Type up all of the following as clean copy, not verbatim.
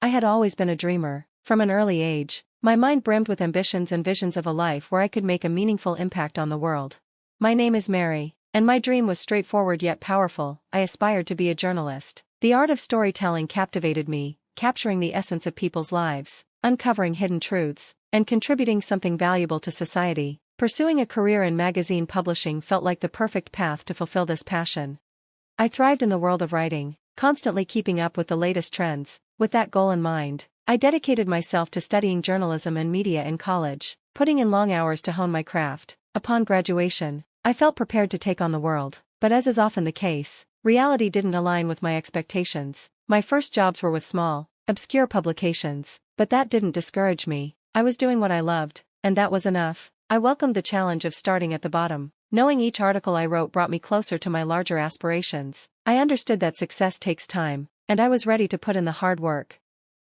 I had always been a dreamer. From an early age, my mind brimmed with ambitions and visions of a life where I could make a meaningful impact on the world. My name is Mary, and my dream was straightforward yet powerful. I aspired to be a journalist. The art of storytelling captivated me, capturing the essence of people's lives, uncovering hidden truths, and contributing something valuable to society. Pursuing a career in magazine publishing felt like the perfect path to fulfill this passion. I thrived in the world of writing, constantly keeping up with the latest trends. With that goal in mind, I dedicated myself to studying journalism and media in college, putting in long hours to hone my craft. Upon graduation, I felt prepared to take on the world, but as is often the case, reality didn't align with my expectations. My first jobs were with small, obscure publications, but that didn't discourage me. I was doing what I loved, and that was enough. I welcomed the challenge of starting at the bottom. Knowing each article I wrote brought me closer to my larger aspirations, I understood that success takes time, and I was ready to put in the hard work.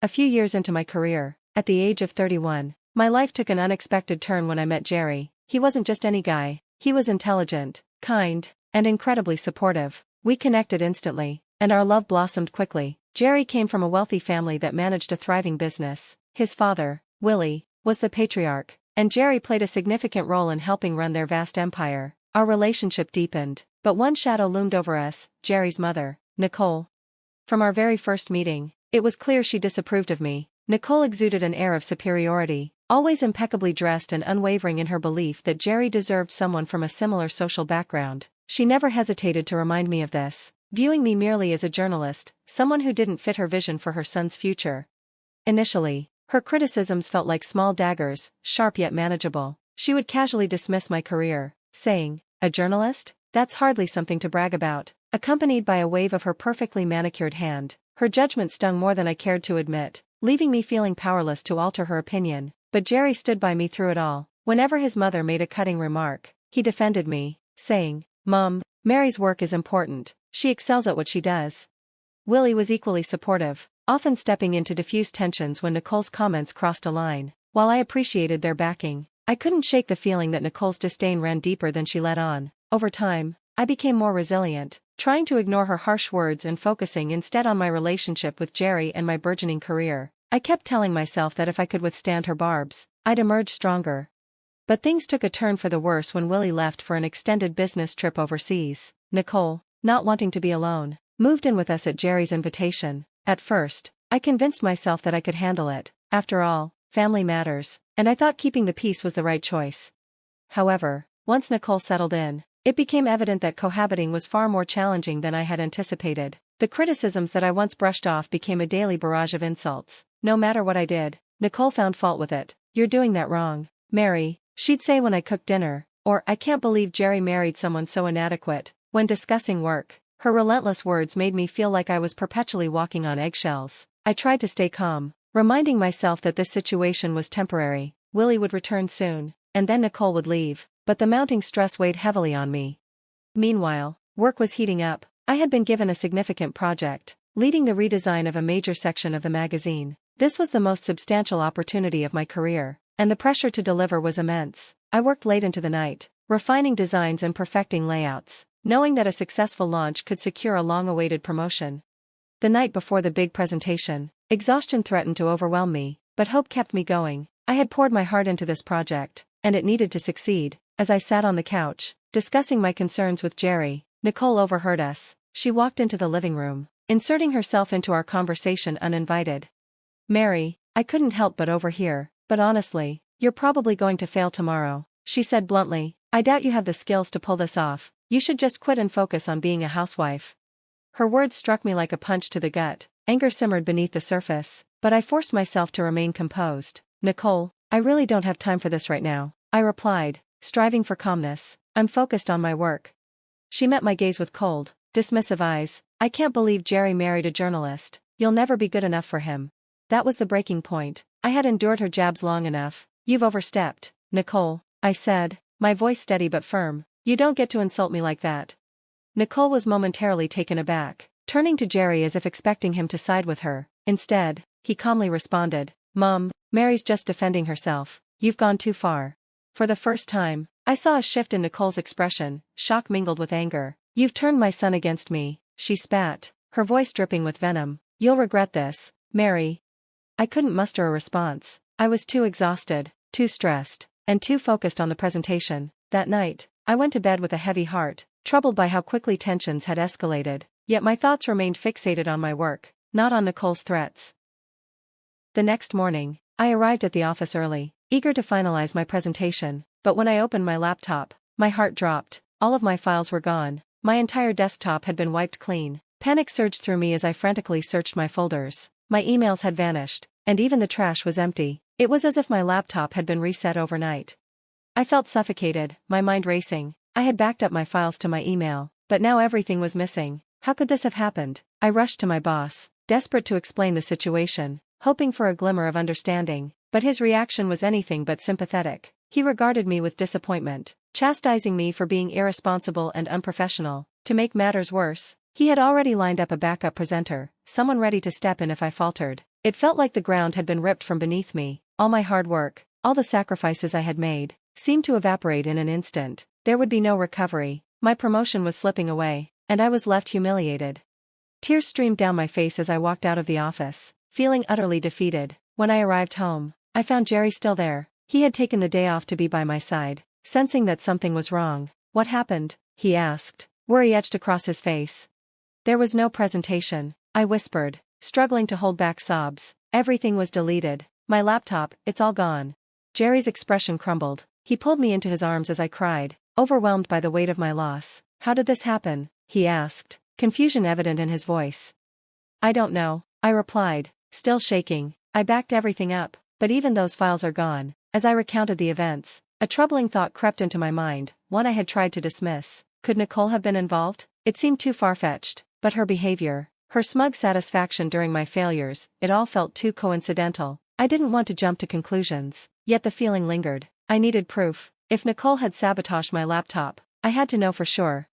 A few years into my career, at the age of 31, my life took an unexpected turn when I met Jerry. He wasn't just any guy, he was intelligent, kind, and incredibly supportive. We connected instantly, and our love blossomed quickly. Jerry came from a wealthy family that managed a thriving business. His father, Willie, was the patriarch, and Jerry played a significant role in helping run their vast empire. Our relationship deepened, but one shadow loomed over us: Jerry's mother, Nicole. From our very first meeting, it was clear she disapproved of me. Nicole exuded an air of superiority, always impeccably dressed and unwavering in her belief that Jerry deserved someone from a similar social background. She never hesitated to remind me of this, viewing me merely as a journalist, someone who didn't fit her vision for her son's future. Initially, her criticisms felt like small daggers, sharp yet manageable. She would casually dismiss my career, saying, "A journalist? That's hardly something to brag about," accompanied by a wave of her perfectly manicured hand. Her judgment stung more than I cared to admit, leaving me feeling powerless to alter her opinion. But Jerry stood by me through it all. Whenever his mother made a cutting remark, he defended me, saying, "Mom, Mary's work is important. She excels at what she does." Willie was equally supportive, often stepping in to diffuse tensions when Nicole's comments crossed a line. While I appreciated their backing, I couldn't shake the feeling that Nicole's disdain ran deeper than she let on. Over time, I became more resilient, trying to ignore her harsh words and focusing instead on my relationship with Jerry and my burgeoning career. I kept telling myself that if I could withstand her barbs, I'd emerge stronger. But things took a turn for the worse when Willie left for an extended business trip overseas. Nicole, not wanting to be alone, moved in with us at Jerry's invitation. At first, I convinced myself that I could handle it. After all, family matters, and I thought keeping the peace was the right choice. However, once Nicole settled in, it became evident that cohabiting was far more challenging than I had anticipated. The criticisms that I once brushed off became a daily barrage of insults. No matter what I did, Nicole found fault with it. "You're doing that wrong, Mary," she'd say when I cooked dinner, or "I can't believe Jerry married someone so inadequate." When discussing work, her relentless words made me feel like I was perpetually walking on eggshells. I tried to stay calm, reminding myself that this situation was temporary. Willie would return soon, and then Nicole would leave, but the mounting stress weighed heavily on me. Meanwhile, work was heating up. I had been given a significant project, leading the redesign of a major section of the magazine. This was the most substantial opportunity of my career, and the pressure to deliver was immense. I worked late into the night, refining designs and perfecting layouts, knowing that a successful launch could secure a long-awaited promotion. The night before the big presentation, exhaustion threatened to overwhelm me, but hope kept me going. I had poured my heart into this project, and it needed to succeed. As I sat on the couch, discussing my concerns with Jerry, Nicole overheard us. She walked into the living room, inserting herself into our conversation uninvited. "Mary, I couldn't help but overhear, but honestly, you're probably going to fail tomorrow," she said bluntly. "I doubt you have the skills to pull this off. You should just quit and focus on being a housewife." Her words struck me like a punch to the gut. Anger simmered beneath the surface, but I forced myself to remain composed. "Nicole, I really don't have time for this right now," I replied, striving for calmness. "I'm focused on my work." She met my gaze with cold, dismissive eyes. "I can't believe Jerry married a journalist. You'll never be good enough for him." That was the breaking point. I had endured her jabs long enough. "You've overstepped, Nicole," I said, my voice steady but firm. "You don't get to insult me like that." Nicole was momentarily taken aback, turning to Jerry as if expecting him to side with her. Instead, he calmly responded, "Mom, Mary's just defending herself. You've gone too far." For the first time, I saw a shift in Nicole's expression, shock mingled with anger. "You've turned my son against me," she spat, her voice dripping with venom. "You'll regret this, Mary." I couldn't muster a response. I was too exhausted, too stressed, and too focused on the presentation. That night, I went to bed with a heavy heart, troubled by how quickly tensions had escalated, yet my thoughts remained fixated on my work, not on Nicole's threats. The next morning, I arrived at the office early, eager to finalize my presentation, but when I opened my laptop, my heart dropped. All of my files were gone. My entire desktop had been wiped clean. Panic surged through me as I frantically searched my folders. My emails had vanished, and even the trash was empty. It was as if my laptop had been reset overnight. I felt suffocated, my mind racing. I had backed up my files to my email, but now everything was missing. How could this have happened? I rushed to my boss, desperate to explain the situation, hoping for a glimmer of understanding, but his reaction was anything but sympathetic. He regarded me with disappointment, chastising me for being irresponsible and unprofessional. To make matters worse, he had already lined up a backup presenter, someone ready to step in if I faltered. It felt like the ground had been ripped from beneath me. All my hard work, all the sacrifices I had made, seemed to evaporate in an instant. There would be no recovery. My promotion was slipping away, and I was left humiliated. Tears streamed down my face as I walked out of the office, feeling utterly defeated. When I arrived home, I found Jerry still there. He had taken the day off to be by my side. Sensing that something was wrong. "What happened?" he asked, worry etched across his face. "There was no presentation," I whispered, struggling to hold back sobs. "Everything was deleted. My laptop, it's all gone." Jerry's expression crumbled. He pulled me into his arms as I cried, overwhelmed by the weight of my loss. "How did this happen?" he asked, confusion evident in his voice. "I don't know," I replied, still shaking. "I backed everything up, but even those files are gone." As I recounted the events, a troubling thought crept into my mind, one I had tried to dismiss. Could Nicole have been involved? It seemed too far-fetched, but her behavior, her smug satisfaction during my failures, it all felt too coincidental. I didn't want to jump to conclusions, yet the feeling lingered. I needed proof. If Nicole had sabotaged my laptop, I had to know for sure.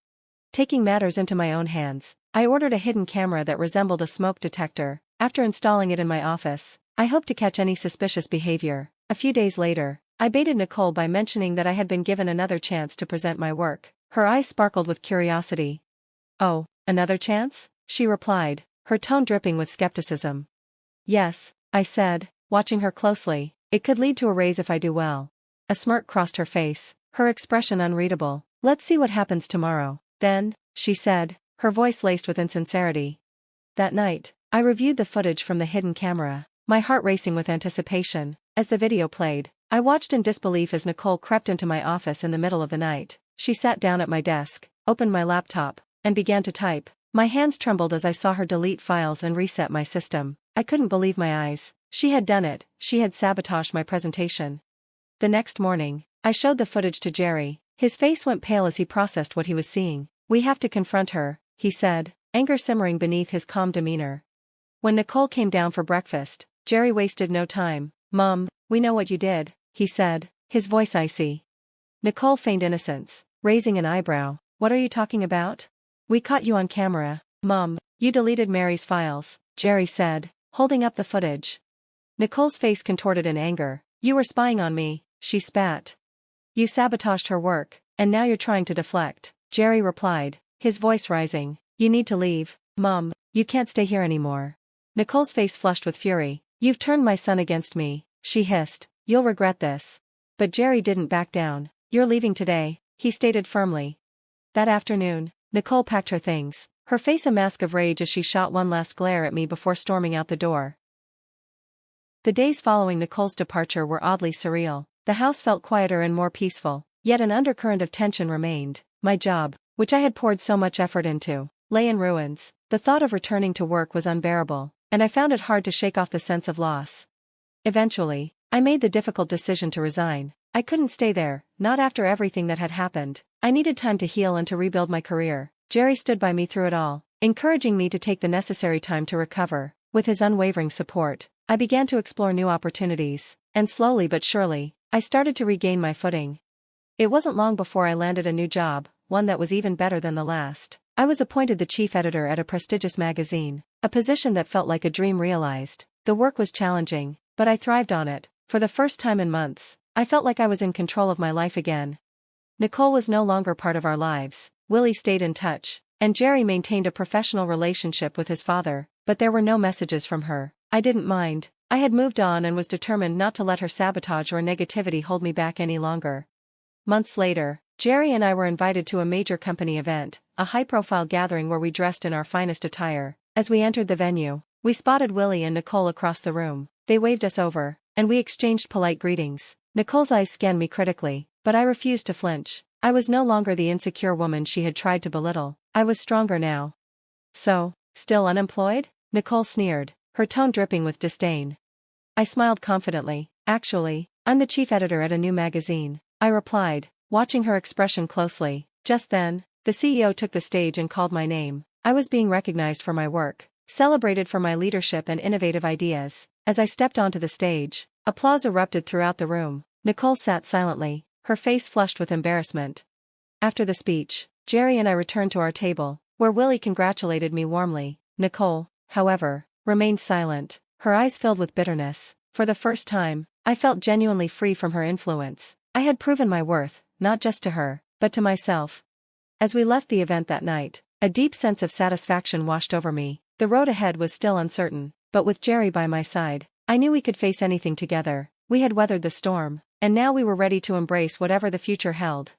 Taking matters into my own hands, I ordered a hidden camera that resembled a smoke detector. After installing it in my office, I hoped to catch any suspicious behavior. A few days later, I baited Nicole by mentioning that I had been given another chance to present my work. Her eyes sparkled with curiosity. "Oh, another chance?" she replied, her tone dripping with skepticism. "Yes," I said, watching her closely. "It could lead to a raise if I do well." A smirk crossed her face, her expression unreadable. "Let's see what happens tomorrow, then," she said, her voice laced with insincerity. That night, I reviewed the footage from the hidden camera, my heart racing with anticipation. As the video played, I watched in disbelief as Nicole crept into my office in the middle of the night. She sat down at my desk, opened my laptop, and began to type. My hands trembled as I saw her delete files and reset my system. I couldn't believe my eyes. She had done it. She had sabotaged my presentation. The next morning, I showed the footage to Jerry. His face went pale as he processed what he was seeing. "We have to confront her," he said, anger simmering beneath his calm demeanor. When Nicole came down for breakfast, Jerry wasted no time. "Mom, we know what you did," he said, his voice icy. Nicole feigned innocence, raising an eyebrow. "What are you talking about?" "We caught you on camera, Mom. You deleted Mary's files," Jerry said, holding up the footage. Nicole's face contorted in anger. "You were spying on me," she spat. "You sabotaged her work, and now you're trying to deflect," Jerry replied, his voice rising. "You need to leave, Mom. You can't stay here anymore." Nicole's face flushed with fury. "You've turned my son against me," she hissed. "You'll regret this." But Jerry didn't back down. "You're leaving today," he stated firmly. That afternoon, Nicole packed her things, her face a mask of rage as she shot one last glare at me before storming out the door. The days following Nicole's departure were oddly surreal. The house felt quieter and more peaceful, yet an undercurrent of tension remained. My job, which I had poured so much effort into, lay in ruins. The thought of returning to work was unbearable, and I found it hard to shake off the sense of loss. Eventually, I made the difficult decision to resign. I couldn't stay there, not after everything that had happened. I needed time to heal and to rebuild my career. Jerry stood by me through it all, encouraging me to take the necessary time to recover. With his unwavering support, I began to explore new opportunities, and slowly but surely, I started to regain my footing. It wasn't long before I landed a new job, one that was even better than the last. I was appointed the chief editor at a prestigious magazine, a position that felt like a dream realized. The work was challenging, but I thrived on it. For the first time in months, I felt like I was in control of my life again. Nicole was no longer part of our lives. Willie stayed in touch, and Jerry maintained a professional relationship with his father, but there were no messages from her. I didn't mind. I had moved on and was determined not to let her sabotage or negativity hold me back any longer. Months later, Jerry and I were invited to a major company event, a high-profile gathering where we dressed in our finest attire. As we entered the venue, we spotted Willie and Nicole across the room. They waved us over, and we exchanged polite greetings. Nicole's eyes scanned me critically, but I refused to flinch. I was no longer the insecure woman she had tried to belittle. I was stronger now. So, still unemployed? Nicole sneered, her tone dripping with disdain. I smiled confidently. Actually, I'm the chief editor at a new magazine, I replied, watching her expression closely. Just then, the CEO took the stage and called my name. I was being recognized for my work, celebrated for my leadership and innovative ideas. As I stepped onto the stage, applause erupted throughout the room. Nicole sat silently, her face flushed with embarrassment. After the speech, Jerry and I returned to our table, where Willie congratulated me warmly. Nicole, however, remained silent, her eyes filled with bitterness. For the first time, I felt genuinely free from her influence. I had proven my worth, not just to her, but to myself. As we left the event that night, a deep sense of satisfaction washed over me. The road ahead was still uncertain, but with Jerry by my side, I knew we could face anything together. We had weathered the storm, and now we were ready to embrace whatever the future held.